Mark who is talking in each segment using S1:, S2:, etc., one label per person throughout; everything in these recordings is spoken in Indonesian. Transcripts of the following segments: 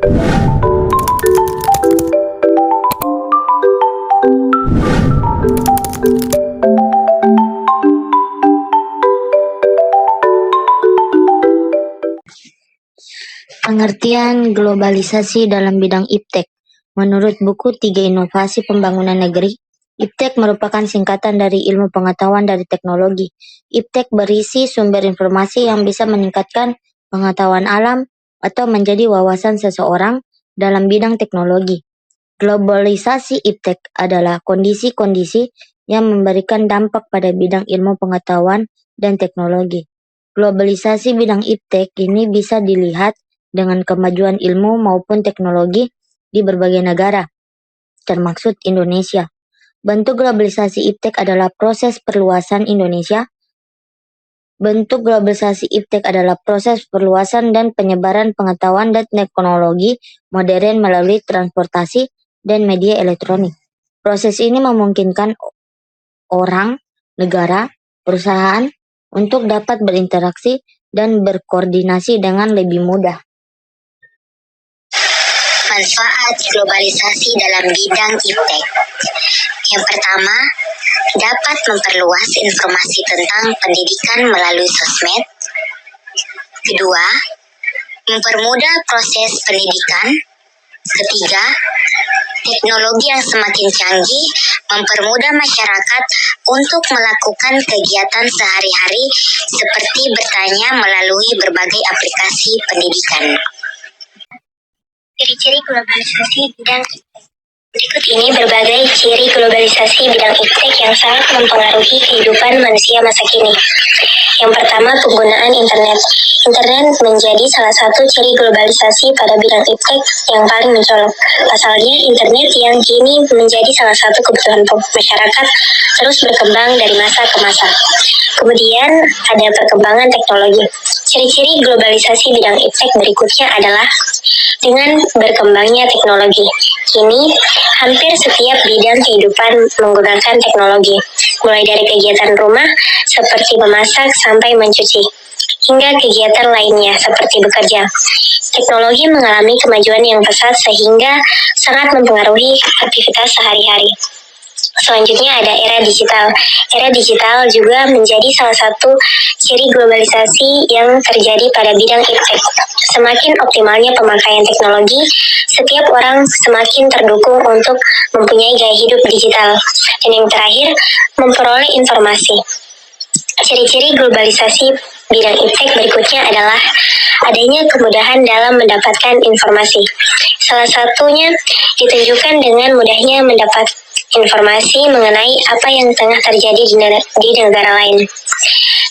S1: Pengertian globalisasi dalam bidang iptek. Menurut buku 3 Inovasi Pembangunan Negeri, iptek merupakan singkatan dari ilmu pengetahuan dari teknologi. Iptek berisi sumber informasi yang bisa meningkatkan pengetahuan alam atau menjadi wawasan seseorang dalam bidang teknologi. Globalisasi iptek adalah kondisi-kondisi yang memberikan dampak pada bidang ilmu pengetahuan dan teknologi. Globalisasi bidang iptek ini bisa dilihat dengan kemajuan ilmu maupun teknologi di berbagai negara, termasuk Indonesia. Bentuk globalisasi iptek adalah proses perluasan Indonesia. Bentuk globalisasi iptek adalah proses perluasan dan penyebaran pengetahuan dan teknologi modern melalui transportasi dan media elektronik. Proses ini memungkinkan orang, negara, perusahaan untuk dapat berinteraksi dan berkoordinasi dengan lebih mudah.
S2: Manfaat globalisasi dalam bidang iptek. Yang pertama, dapat memperluas informasi tentang pendidikan melalui sosmed. Kedua, mempermudah proses pendidikan. Ketiga, teknologi yang semakin canggih mempermudah masyarakat untuk melakukan kegiatan sehari-hari seperti bertanya melalui berbagai aplikasi pendidikan. Ciri-ciri globalisasi bidang iptek. Berikut ini berbagai ciri globalisasi bidang iptek yang sangat mempengaruhi kehidupan manusia masa kini. Yang pertama, penggunaan internet. Internet menjadi salah satu ciri globalisasi pada bidang iptek yang paling mencolok. Pasalnya, internet yang kini menjadi salah satu kebutuhan masyarakat terus berkembang dari masa ke masa. Kemudian, ada perkembangan teknologi. Ciri-ciri globalisasi bidang iptek berikutnya adalah dengan berkembangnya teknologi. Kini, hampir setiap bidang kehidupan menggunakan teknologi, mulai dari kegiatan rumah seperti memasak sampai mencuci, hingga kegiatan lainnya seperti bekerja. Teknologi mengalami kemajuan yang pesat sehingga sangat mempengaruhi aktivitas sehari-hari. Selanjutnya ada era digital. Era digital juga menjadi salah satu ciri globalisasi yang terjadi pada bidang iptek. Semakin optimalnya pemakaian teknologi, setiap orang semakin terdukung untuk mempunyai gaya hidup digital. Dan yang terakhir, memperoleh informasi. Ciri-ciri globalisasi bidang iptek berikutnya adalah adanya kemudahan dalam mendapatkan informasi. Salah satunya ditunjukkan dengan mudahnya mendapat informasi mengenai apa yang tengah terjadi di negara lain.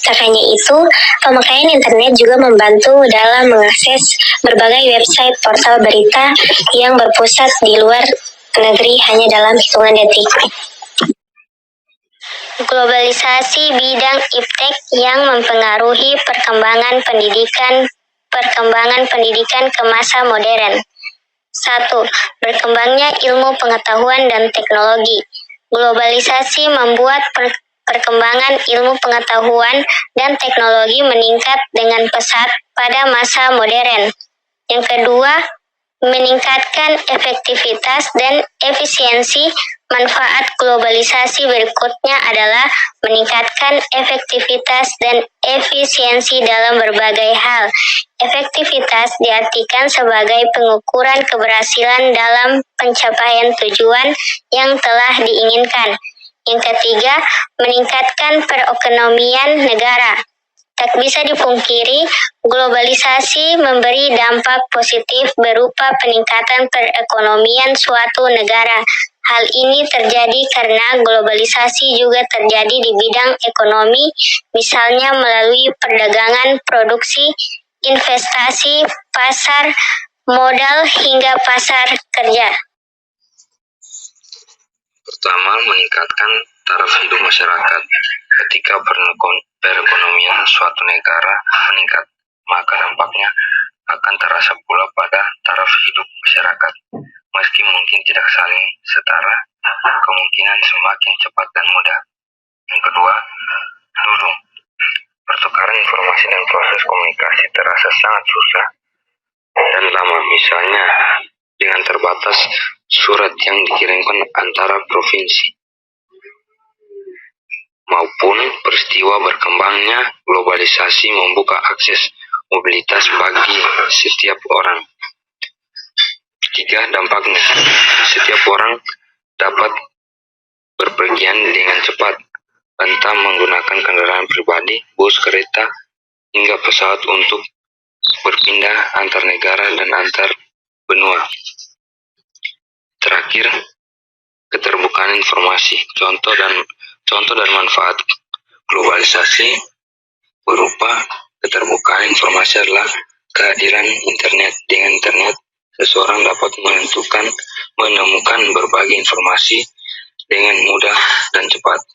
S2: Tak hanya itu, pemakaian internet juga membantu dalam mengakses berbagai website portal berita yang berpusat di luar negeri hanya dalam hitungan detik. Globalisasi bidang iptek yang mempengaruhi perkembangan pendidikan ke masa modern. 1. Berkembangnya ilmu pengetahuan dan teknologi. Globalisasi membuat perkembangan ilmu pengetahuan dan teknologi meningkat dengan pesat pada masa modern. Yang kedua, meningkatkan efektivitas dan efisiensi. Manfaat globalisasi berikutnya adalah meningkatkan efektivitas dan efisiensi dalam berbagai hal. Efektivitas diartikan sebagai pengukuran keberhasilan dalam pencapaian tujuan yang telah diinginkan. Yang ketiga, meningkatkan perekonomian negara. Tak bisa dipungkiri, globalisasi memberi dampak positif berupa peningkatan perekonomian suatu negara. Hal ini terjadi karena globalisasi juga terjadi di bidang ekonomi, misalnya melalui perdagangan, produksi, investasi, pasar modal, hingga pasar kerja.
S3: Pertama, meningkatkan taraf hidup masyarakat. Ketika perekonomian suatu negara meningkat, maka dampaknya akan terasa pula pada taraf hidup masyarakat. Meski mungkin tidak saling setara, kemungkinan semakin cepat dan mudah. Yang kedua, dulu pertukaran informasi dan proses komunikasi terasa sangat susah. dan lama, misalnya dengan terbatas surat yang dikirimkan antara provinsi, maupun peristiwa berkembangnya globalisasi membuka akses mobilitas bagi setiap orang. Ketiga, dampaknya. Setiap orang dapat berpergian dengan cepat, tanpa menggunakan kendaraan pribadi, bus, kereta, hingga pesawat untuk berpindah antar negara dan antar benua. Terakhir, keterbukaan informasi. Contoh dan manfaat globalisasi berupa keterbukaan informasi adalah kehadiran internet. Dengan internet, seseorang dapat menemukan berbagai informasi dengan mudah dan cepat.